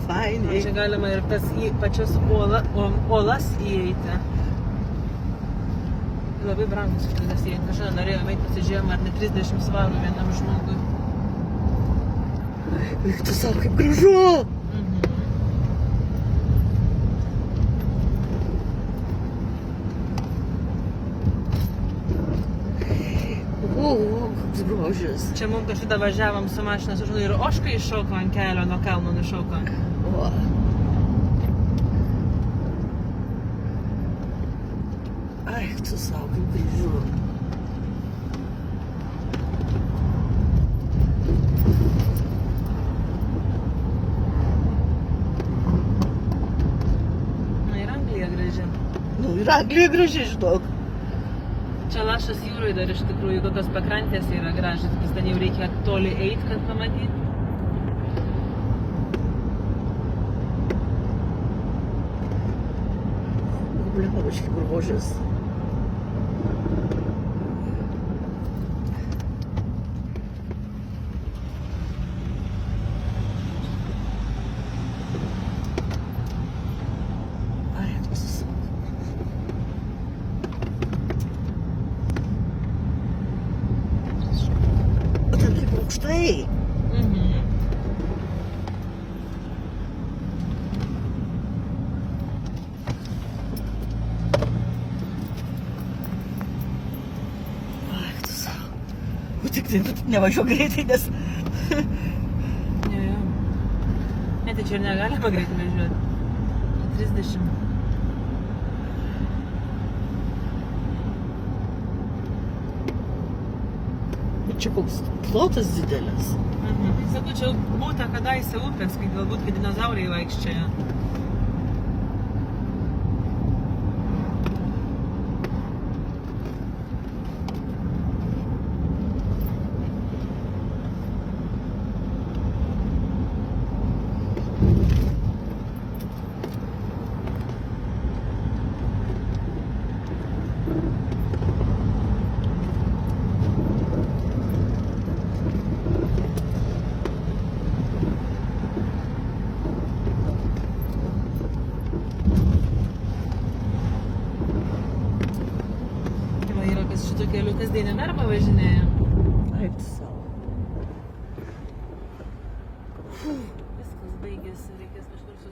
fainiai. Čia galima ir tas į pačias uolas įeiti. Labai brangus šitas įeiti. Kažką norėjome eiti, pasižiūrėjom, ar ne 30 svarų vienam žmogui. Eik tu savo, kaip gražu! Koks grožis. Čia mums kažkada važiavom su mašinas ir oška iššoko ant kelio, nuo kalno nušoko. O. Eik tu savo, kaip gražu. Na ir Anglija graži. Nu, ir Anglija graži, žinok. Čia Lašas jūroje dar iš tikrųjų kokios pakrantės yra gražios, tik ten jau reikia toli eiti, kad pamatyti. Блин, grožis. O ten kaip aukštai. Eik tu savo. O tik tai nevažiuok greitai, nes... Jo. Ne, tai čia ir negalima greitai važiuoti. 30. Čia koks plotas didelis. Sakau, čia būta kadaise upės, kai galbūt kai dinozaurai vaikščiojo. Šitų kelių kasdienį darbą važinėja. Eik tu savo. Viskas baigėsi, reikės kažkur